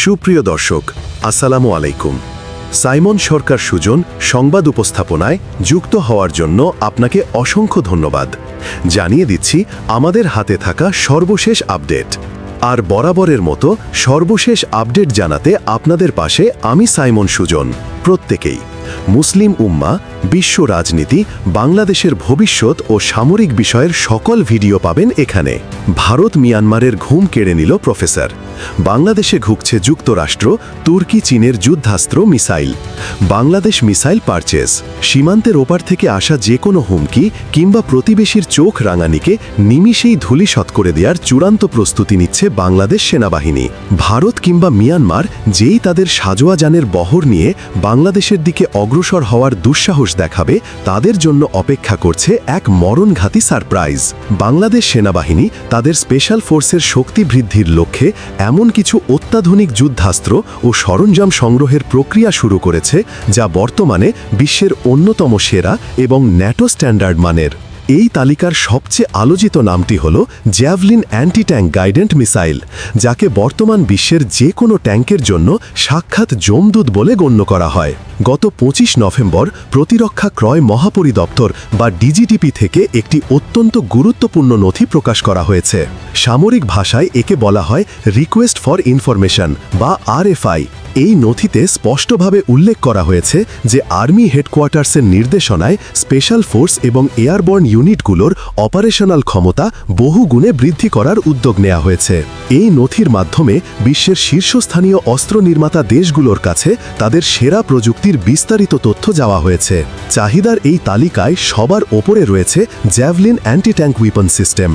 সুপ্রিয় দর্শক, আসসালামু আলাইকুম। সাইমন সরকার সুজন সংবাদ উপস্থাপনায় যুক্ত হওয়ার জন্য আপনাকে অসংখ্য ধন্যবাদ। জানিয়ে দিচ্ছি আমাদের হাতে থাকা সর্বশেষ আপডেট। আর বরাবরের মতো সর্বশেষ আপডেট জানাতে আপনাদের পাশে আমি সাইমন সুজন। প্রত্যেকেই মুসলিম উম্মাহ, বিশ্ব রাজনীতি, বাংলাদেশের ভবিষ্যৎ ও সামরিক বিষয়ের সকল ভিডিও পাবেন এখানে। ভারত মিয়ানমারের ঘুম কেড়ে নিল প্রফেসর। বাংলাদেশে ঘুরছে যুক্তরাষ্ট্র, তুর্কি চীনের যুদ্ধাস্ত্র মিসাইল। Bangladesh missile purchase. সীমান্তের ওপার থেকে আসা যে কোনো হুমকি কিংবা প্রতিবেশীর চোখ রাঙানিকে নিমিষেই ধূলিসাৎ করে দেওয়ার চূড়ান্ত প্রস্তুতি নিচ্ছে বাংলাদেশ সেনাবাহিনী। ভারত কিংবা মিয়ানমার যেই তাদের সাজোয়া যানের বহর নিয়ে বাংলাদেশের দিকে অগ্রসর হওয়ার দুঃসাহস দেখাবে, তাদের জন্য অপেক্ষা করছে এক মরণঘাতী সারপ্রাইজ। বাংলাদেশ সেনাবাহিনী তাদের স্পেশাল ফোর্সের শক্তি বৃদ্ধির লক্ষ্যে এমন কিছু অত্যাধুনিক যুদ্ধাস্ত্র ও সরঞ্জাম সংগ্রহের প্রক্রিয়া শুরু করেছে, যা বর্তমানে বিশ্বের অন্যতম সেরা এবং ন্যাটো স্ট্যান্ডার্ড মানের। এই তালিকার সবচেয়ে আলোচিত নামটি হল জ্যাভলিন অ্যান্টি ট্যাঙ্ক গাইডেন্ট মিসাইল, যাকে বর্তমান বিশ্বের যে কোনো ট্যাঙ্কের জন্য সাক্ষাৎ যমদূত বলে গণ্য করা হয়। গত 25 নভেম্বর প্রতিরক্ষা ক্রয় মহাপরিদপ্তর বা ডিজিটিপি থেকে একটি অত্যন্ত গুরুত্বপূর্ণ নথি প্রকাশ করা হয়েছে। সামরিক ভাষায় একে বলা হয় রিকোয়েস্ট ফর ইনফরমেশন বা RFI। এই নথিতে স্পষ্টভাবে উল্লেখ করা হয়েছে যে আর্মি হেডকোয়ার্টার্সের নির্দেশনায় স্পেশাল ফোর্স এবং এয়ারবর্ন ইউনিটগুলোর অপারেশনাল ক্ষমতা বহু গুণে বৃদ্ধি করার উদ্যোগ নেওয়া হয়েছে। এই নথির মাধ্যমে বিশ্বের শীর্ষস্থানীয় অস্ত্র নির্মাতা দেশগুলোর কাছে তাদের সেরা প্রযুক্তির বিস্তারিত তথ্য যাওয়া হয়েছে। চাহিদার এই তালিকায় সবার ওপরে রয়েছে javelin anti tank weapon system.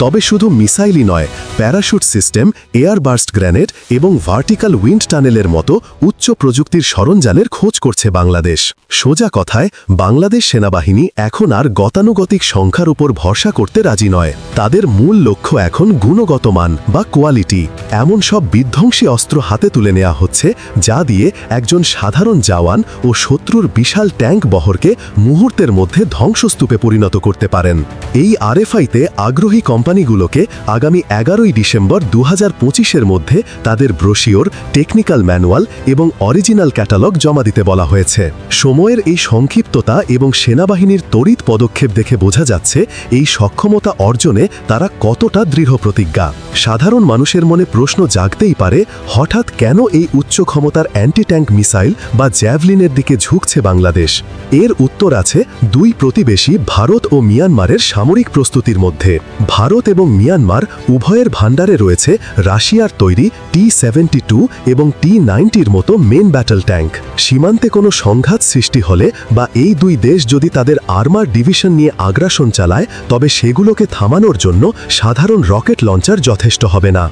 তবে শুধু মিসাইলই নয়, parachute system, air burst grenade এবং ভার্টিক্যাল উইন্ড টানেলের মতো উচ্চ প্রযুক্তির সরঞ্জামের খোঁজ করছে বাংলাদেশ। সোজা কথায়, বাংলাদেশ সেনাবাহিনী এখন আর গতানুগতিক সংখ্যার উপর ভরসা করতে রাজি নয়। তাদের মূল লক্ষ্য এখন গুণগত মান বা কোয়ালিটি। এমন সব বিধ্বংসী অস্ত্র হাতে তুলে নেওয়া হচ্ছে, যা দিয়ে একজন সাধারণ জওয়ান ও শত্রুর বিশাল ট্যাঙ্ক বহরকে মুহূর্তের মধ্যে ধ্বংসস্তূপে পরিণত করতে পারেন। এই RFI-তে আগ্রহী কোম্পানিগুলোকে আগামী 11 ডিসেম্বর 2025-এর মধ্যে তাদের ব্রোশিওর, টেকনিক্যাল ম্যানুয়াল এবং অরিজিনাল ক্যাটালগ জমা দিতে বলা হয়েছে। সময়ের এই সংক্ষিপ্ততা এবং সেনাবাহিনীর তড়িৎ পদক্ষেপ দেখে বোঝা যাচ্ছে এই সক্ষমতা অর্জনে তারা কতটা দৃঢ় প্রতিজ্ঞা। সাধারণ মানুষের মনে প্রশ্ন জাগতেই পারে, হঠাৎ কেন এই উচ্চ ক্ষমতার অ্যান্টি ট্যাঙ্ক মিসাইল বা জ্যাভলিনের দিকে ঝুঁকছে বাংলাদেশ? এর উত্তর আছে দুই প্রতিবেশী ভারত ও মিয়ানমারের সামরিক প্রস্তুতির মধ্যে। ভারত এবং মিয়ানমার উভয়ের ভাণ্ডারে রয়েছে রাশিয়ার তৈরি T-72 এবং T-90-র মতো মেন ব্যাটল ট্যাঙ্ক। সীমান্তে কোনো সংঘাত সৃষ্টি হলে বা এই দুই দেশ যদি তাদের আর্মার ডিভিশন নিয়ে আগ্রাসন চালায়, তবে সেগুলোকে থামানোর জন্য সাধারণ রকেট লঞ্চার যথেষ্ট হবে না।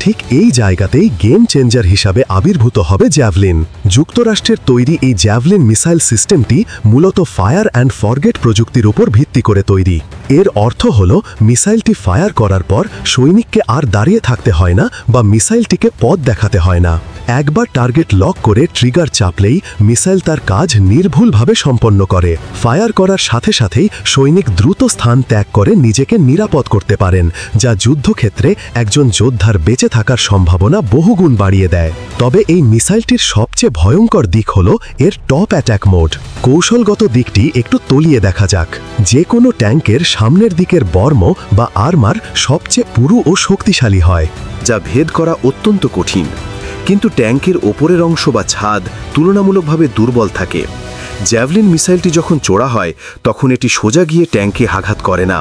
ঠিক এই জায়গাতেই গেম চেঞ্জার হিসাবে আবির্ভূত হবে জ্যাভলিন। যুক্তরাষ্ট্রের তৈরি এই জ্যাভলিন মিসাইল সিস্টেমটি মূলত ফায়ার অ্যান্ড ফরগেট প্রযুক্তির উপর ভিত্তি করে তৈরি। এর অর্থ হল, মিসাইলটি ফায়ার করার পর সৈনিককে আর দাঁড়িয়ে থাকতে হয় না বা মিসাইলটিকে পথ দেখাতে হয় না। একবার টার্গেট লক করে ট্রিগার চাপলেই মিসাইল তার কাজ নির্ভুলভাবে সম্পন্ন করে। ফায়ার করার সাথে সাথেই সৈনিক দ্রুত স্থান ত্যাগ করে নিজেকে নিরাপদ করতে পারেন, যা যুদ্ধক্ষেত্রে একজন যোদ্ধার বেঁচে থাকার সম্ভাবনা বহুগুণ বাড়িয়ে দেয়। তবে এই মিসাইলটির সবচেয়ে ভয়ঙ্কর দিক হল এর টপ অ্যাটাক মোড। কৌশলগত দিকটি একটু তলিয়ে দেখা যাক। যে কোনো ট্যাঙ্কের সামনের দিকের বর্ম বা আর্মার সবচেয়ে পুরু ও শক্তিশালী হয়, যা ভেদ করা অত্যন্ত কঠিন। কিন্তু ট্যাঙ্কের ওপরের অংশ বা ছাদ তুলনামূলকভাবে দুর্বল থাকে। জ্যাভলিন মিসাইলটি যখন চোড়া হয়, তখন এটি সোজা গিয়ে ট্যাঙ্কে আঘাত করে না।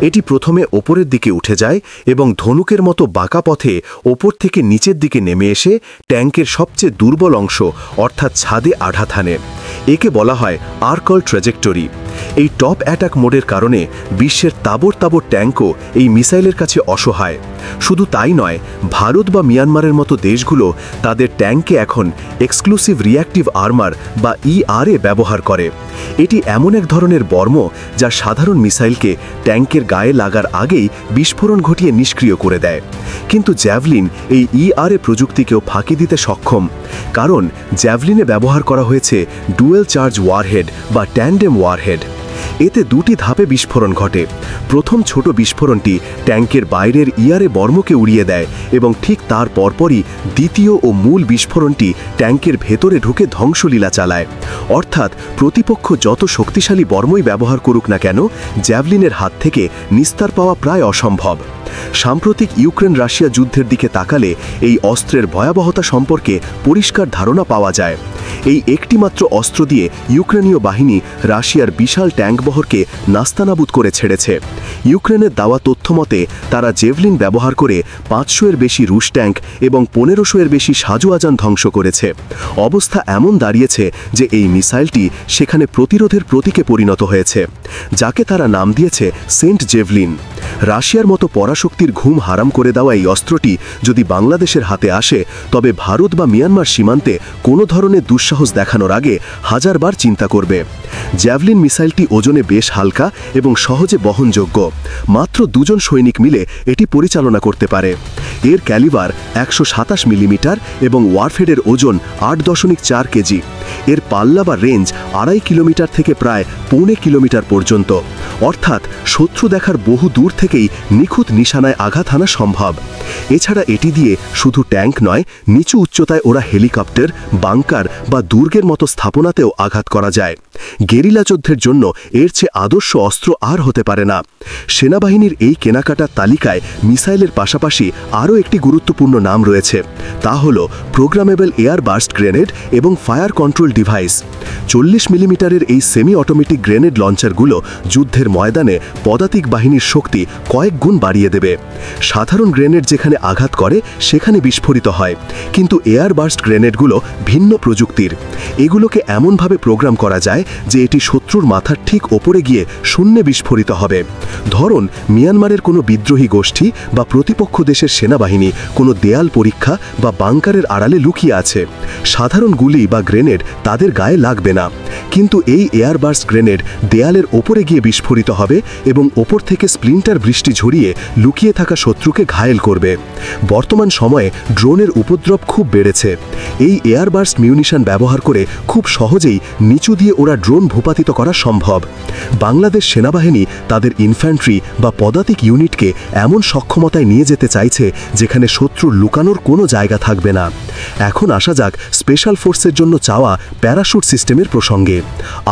এটি প্রথমে ওপরের দিকে উঠে যায় এবং ধনুকের মতো বাঁকা পথে ওপর থেকে নিচের দিকে নেমে এসে ট্যাঙ্কের সবচেয়ে দুর্বল অংশ অর্থাৎ ছাদে আঘাত হানে। একে বলা হয় আর্কল ট্র্যাজেক্টরি। এই টপ অ্যাটাক মোডের কারণে বিশ্বের তাবড় তাবড় ট্যাঙ্কও এই মিসাইলের কাছে অসহায়। শুধু তাই নয়, ভারত বা মিয়ানমারের মতো দেশগুলো তাদের ট্যাঙ্কে এখন এক্সক্লুসিভ রিঅ্যাক্টিভ আর্মার বা ERA ব্যবহার করে। এটি এমন এক ধরনের বর্ম যা সাধারণ মিসাইলকে ট্যাঙ্কের গায়ে লাগার আগেই বিস্ফোরণ ঘটিয়ে নিষ্ক্রিয় করে দেয়। কিন্তু জ্যাভলিন এই ERA প্রযুক্তিকেও ফাঁকি দিতে সক্ষম, কারণ জ্যাভলিনে ব্যবহার করা হয়েছে ডুয়েল চার্জ ওয়ারহেড বা ট্যান্ডেম ওয়ারহেড। এতে দুটি ধাপে বিস্ফোরণ ঘটে। প্রথম ছোট বিস্ফোরণটি ট্যাঙ্কের বাইরের ইয়ারে বর্মকে উড়িয়ে দেয় এবং ঠিক তার পরপরই দ্বিতীয় ও মূল বিস্ফোরণটি ট্যাঙ্কের ভেতরে ঢুকে ধ্বংসলীলা চালায়। অর্থাৎ প্রতিপক্ষ যত শক্তিশালী বর্মই ব্যবহার করুক না কেন, জ্যাভলিনের হাত থেকে নিস্তার পাওয়া প্রায় অসম্ভব। সাম্প্রতিক ইউক্রেন রাশিয়া যুদ্ধের দিকে তাকালে এই অস্ত্রের ভয়াবহতা সম্পর্কে পরিষ্কার ধারণা পাওয়া যায়। এই একটিমাত্র অস্ত্র দিয়ে ইউক্রেনীয় বাহিনী রাশিয়ার বিশাল ট্যাঙ্কবহরকে নাস্তানাবুদ করে ছেড়েছে। ইউক্রেনের দেওয়া তথ্যমতে তারা জেভলিন ব্যবহার করে 500-এর বেশি রুশ ট্যাঙ্ক এবং 1500-এর বেশি সাজোয়াজান ধ্বংস করেছে। অবস্থা এমন দাঁড়িয়েছে যে এই মিসাইলটি সেখানে প্রতিরোধের প্রতীকে পরিণত হয়েছে, যাকে তারা নাম দিয়েছে সেন্ট জেভলিন। রাশিয়ার মতো পরাশক্তির ঘুম হারাম করে দেওয়া এই অস্ত্রটি যদি বাংলাদেশের হাতে আসে, তবে ভারত বা মিয়ানমার সীমান্তে কোনো ধরনের দুঃসাহস দেখানোর আগে হাজারবার চিন্তা করবে। জ্যাভলিন মিসাইলটি ওজনে বেশ হালকা এবং সহজে বহনযোগ্য। মাত্র 2 জন সৈনিক মিলে এটি পরিচালনা করতে পারে। এর ক্যালিবার 127 মিলিমিটার এবং ওয়ারহেডের ওজন 8.4 কেজি। এর পাল্লা বা রেঞ্জ 2.5 কিলোমিটার থেকে প্রায় 1.25 কিলোমিটার পর্যন্ত। অর্থাৎ শত্রু দেখার বহু দূর থেকেই নিখুঁত নিশানায় আঘাত হানা সম্ভব। এছাড়া এটি দিয়ে শুধু ট্যাঙ্ক নয়, নিচু উচ্চতায় ওরা হেলিকপ্টার, বাংকার বা দুর্গের মতো স্থাপনাতেও আঘাত করা যায়। গেরিলা যুদ্ধের জন্য এর চেয়ে আদর্শ অস্ত্র আর হতে পারে না। সেনাবাহিনীর এই কেনাকাটার তালিকায় মিসাইলের পাশাপাশি আরও একটি গুরুত্বপূর্ণ নাম রয়েছে, তা হল প্রোগ্রামেবল এয়ার বার্স্ট গ্রেনেড এবং ফায়ার কন্ট্রোল ডিভাইস। 40 মিলিমিটারের এই সেমি অটোমেটিক গ্রেনেড লঞ্চারগুলো যুদ্ধের ময়দানে পদাতিক বাহিনীর শক্তি কয়েক গুণ বাড়িয়ে দেবে। সাধারণ গ্রেনেড যেখানে আঘাত করে সেখানে বিস্ফোরিত হয়, কিন্তু এয়ার বার্স্ট গ্রেনেডগুলো ভিন্ন প্রযুক্তির। এগুলোকে এমনভাবে প্রোগ্রাম করা যায় যে এটি শত্রুর মাথার ঠিক ওপরে গিয়ে শূন্যে বিস্ফোরিত হবে। ধরুন মিয়ানমারের কোনো বিদ্রোহী গোষ্ঠী বা প্রতিপক্ষ দেশের সেনাবাহিনী কোনো দেয়াল পরীক্ষা বা বাংকারের আড়ালে লুকিয়ে আছে। সাধারণ গুলি বা গ্রেনেড তাদের গায়ে লাগবে না, কিন্তু এই এয়ার বার্স্ট গ্রেনেড দেয়ালের ওপরে গিয়ে বিস্ফোরিত হবে এবং ওপর থেকে স্প্লিন্টার বৃষ্টি ঝরিয়ে লুকিয়ে থাকা শত্রুকে ঘায়েল করবে। বর্তমান সময়ে ড্রোনের উপদ্রব খুব বেড়েছে। এই এয়ার বার্স্ট মিউনিশন ব্যবহার করে খুব সহজেই নিচু দিয়ে ওরা ড্রোন ভূপাতিত করা সম্ভব। বাংলাদেশ সেনাবাহিনী তাদের ইনফ্যান্ট্রি বা পদাতিক ইউনিটকে এমন সক্ষমতায় নিয়ে যেতে চাইছে যেখানে শত্রুর লুকানোর কোনো জায়গা থাকবে না। এখন আসা যাক স্পেশাল ফোর্সের জন্য চাওয়া প্যারাশুট সিস্টেমের প্রসঙ্গে।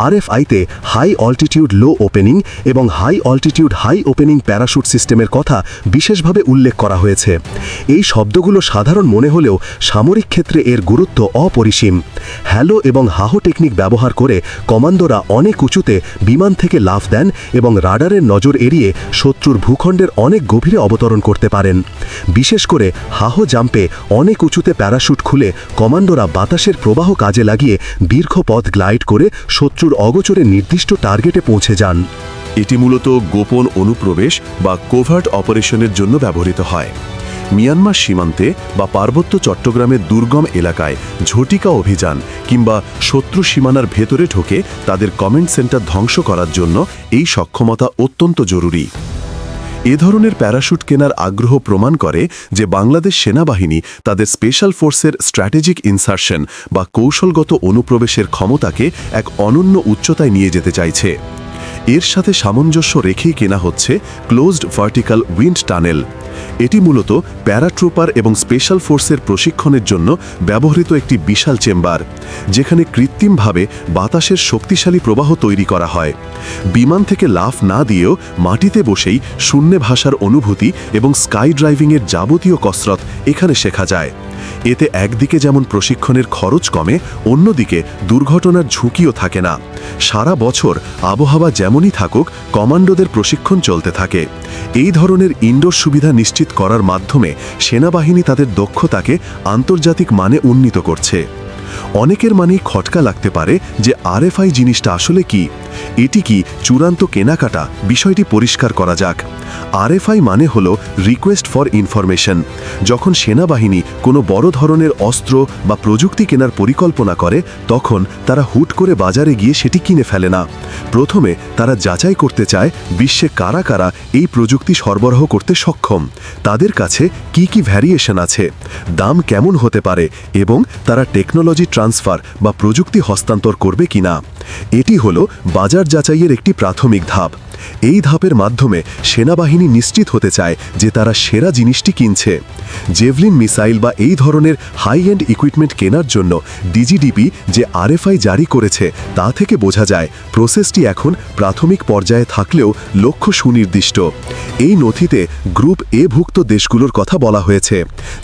আরএফআইতে হাই অল্টিটিউড লো ওপেনিং এবং high altitude high opening parachute সিস্টেমের কথা বিশেষভাবে উল্লেখ করা হয়েছে। এই শব্দগুলো সাধারণ মনে হলেও সামরিক ক্ষেত্রে এর গুরুত্ব অপরিসীম। হ্যালো এবং হাহো টেকনিক ব্যবহার করে কমান্ডোরা অনেক উঁচুতে বিমান থেকে লাফ দেন এবং রাডারের নজর এড়িয়ে শত্রুর ভূখণ্ডের অনেক গভীরে অবতরণ করতে পারেন। বিশেষ করে হাহো জাম্পে অনেক উঁচুতে প্যারাশুট খুলে কমান্ডোরা বাতাসের প্রবাহ কাজে লাগিয়ে দীর্ঘ পথ গ্লাইড করে শত্রুর অগোচরে নির্দিষ্ট টার্গেটে পৌঁছে যান। এটি মূলত গোপন অনুপ্রবেশ বা কোভার্ট অপারেশনের জন্য ব্যবহৃত হয়। মিয়ানমার সীমান্তে বা পার্বত্য চট্টগ্রামের দুর্গম এলাকায় ঝটিকা অভিযান কিংবা শত্রু সীমানার ভেতরে ঢোকে তাদের কমান্ড সেন্টার ধ্বংস করার জন্য এই সক্ষমতা অত্যন্ত জরুরি। এ ধরনের প্যারাশুট কেনার আগ্রহ প্রমাণ করে যে বাংলাদেশ সেনাবাহিনী তাদের স্পেশাল ফোর্সের স্ট্র্যাটেজিক ইনসারশন বা কৌশলগত অনুপ্রবেশের ক্ষমতাকে এক অনন্য উচ্চতায় নিয়ে যেতে চাইছে। এর সাথে সামঞ্জস্য রেখেই কেনা হচ্ছে ক্লোজড ভার্টিক্যাল উইন্ড টানেল। এটি মূলত প্যারাট্রুপার এবং স্পেশাল ফোর্সের প্রশিক্ষণের জন্য ব্যবহৃত একটি বিশাল চেম্বার, যেখানে কৃত্রিমভাবে বাতাসের শক্তিশালী প্রবাহ তৈরি করা হয়। বিমান থেকে লাফ না দিয়েও মাটিতে বসেই শূন্যে ভাসার অনুভূতি এবং স্কাই ড্রাইভিংয়ের যাবতীয় কসরত এখানে শেখা যায়। এতে একদিকে যেমন প্রশিক্ষণের খরচ কমে, অন্যদিকে দুর্ঘটনার ঝুঁকিও থাকে না। সারা বছর আবহাওয়া যেমনই থাকুক, কমান্ডোদের প্রশিক্ষণ চলতে থাকে। এই ধরনের ইনডোর সুবিধা নিশ্চিত করার মাধ্যমে সেনাবাহিনী তাদের দক্ষতাকে আন্তর্জাতিক মানে উন্নীত করছে। অনেকের মানেই খটকা লাগতে পারে যে আরএফআই জিনিসটা আসলে কি, এটি কি চূড়ান্ত কেনাকাটা, বিষয়টি পরিষ্কার করা যাক। আরএফআই মানে হল রিকোয়েস্ট ফর ইনফরমেশন। যখন সেনাবাহিনী কোনো বড় ধরনের অস্ত্র বা প্রযুক্তি কেনার পরিকল্পনা করে, তখন তারা হুট করে বাজারে গিয়ে সেটি কিনে ফেলে না। প্রথমে তারা যাচাই করতে চায় বিশ্বে কারা কারা এই প্রযুক্তি সরবরাহ করতে সক্ষম, তাদের কাছে কি কি ভ্যারিয়েশন আছে, দাম কেমন হতে পারে এবং তারা টেকনোলজি ট্রান্সফার বা প্রযুক্তি হস্তান্তর করবে কিনা। এটি হলো বাজার যাচাইয়ের একটি প্রাথমিক ধাপ। এই ধাপের মাধ্যমে সেনাবাহিনী নিশ্চিত হতে চায় যে তারা সেরা জিনিসটি কিনছে। জেভলিন মিসাইল বা এই ধরনের হাই এন্ড ইকুইপমেন্ট কেনার জন্য ডিজিডিপি যে আরএফআই জারি করেছে, তা থেকে বোঝা যায় প্রসেসটি এখন প্রাথমিক পর্যায়ে থাকলেও লক্ষ্য সুনির্দিষ্ট। এই নথিতে গ্রুপ এ ভুক্ত দেশগুলোর কথা বলা হয়েছে,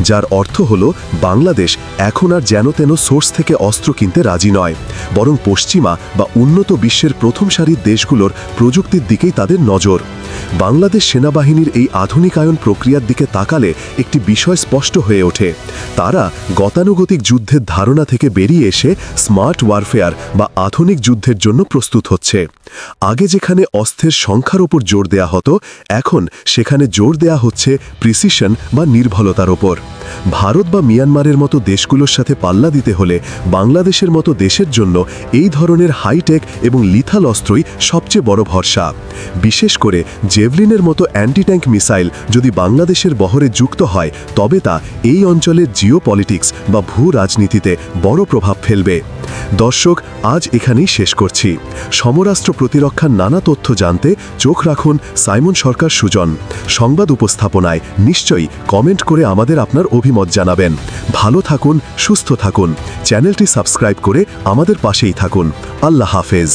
যার অর্থ হল বাংলাদেশ এখন আর যেন তেন সোর্স থেকে অস্ত্র কিনতে রাজি নয়, বরং পশ্চিমা বা উন্নত বিশ্বের প্রথম সারির দেশগুলোর প্রযুক্তির দিকেই তাদের নজর। বাংলাদেশ সেনাবাহিনীর এই আধুনিকায়ন প্রক্রিয়ার দিকে তাকালে একটি বিষয় স্পষ্ট হয়ে ওঠে। তারা গতানুগতিক যুদ্ধের ধারণা থেকে বেরিয়ে এসে স্মার্ট ওয়ারফেয়ার বা আধুনিক যুদ্ধের জন্য প্রস্তুত হচ্ছে। আগে যেখানে অস্ত্রের সংখ্যার ওপর জোর দেয়া হতো, এখন সেখানে জোর দেয়া হচ্ছে প্রিসিশন বা নির্ভুলতার ওপর। ভারত বা মিয়ানমারের মতো দেশগুলোর সাথে পাল্লা দিতে হলে বাংলাদেশের মতো দেশের জন্য এই ধরনের হাইটেক এবং লিথাল অস্ত্রই সবচেয়ে বড় ভরসা। বিশেষ করে জেভলিনের মতো অ্যান্টি ট্যাঙ্ক মিসাইল যদি বাংলাদেশের বহরে যুক্ত হয়, তবে তা এই অঞ্চলের জিওপলিটিক্স বা ভূ রাজনীতিতে বড় প্রভাব ফেলবে। দর্শক, আজ এখানেই শেষ করছি। সমরাষ্ট্র প্রতিরক্ষার নানা তথ্য জানতে চোখ রাখুন সাইমন সরকার সুজন। সংবাদ উপস্থাপনায় নিশ্চয়ই কমেন্ট করে আমাদের আপনার অভিমত জানাবেন। ভালো থাকুন, সুস্থ থাকুন। চ্যানেলটি সাবস্ক্রাইব করে আমাদের পাশেই থাকুন। আল্লাহ হাফেজ।